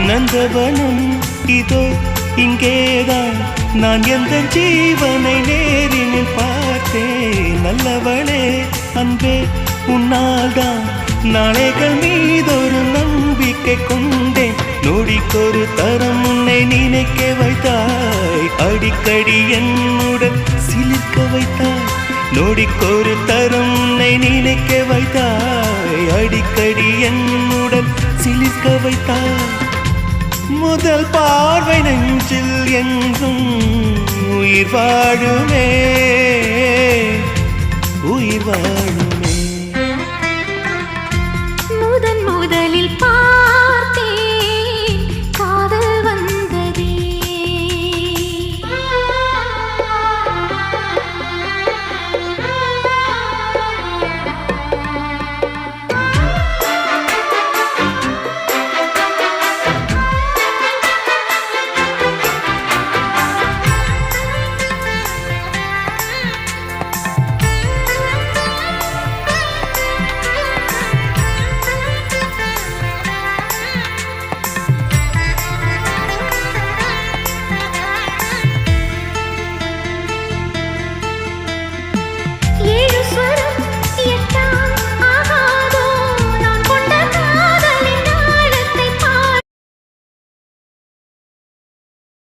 நந்தவனம் இதோ இங்கேதான் நான் எந்த ஜீவனை நேரினில் பார்த்தேன். நல்லவளே அன்பே உன்னால்தான் நாளைகள் மீதொரு நம்பிக்கை கொண்டேன். நொடிக்கொரு தரம் உன்னை நினைக்க வைத்தாய், அடிக்கடி என்னுடன் சிலிர்க்க வைத்தாய். நொடிக்கொரு தரம் உன்னை நினைக்க வைத்தாய், அடிக்கடி என்னுடன் சிலிர்க்க வைத்தாய். முதல் பார்வை நெஞ்சில் என்றும் உயிர் வாழுமே, உயிர் வாழுமே. முதலில்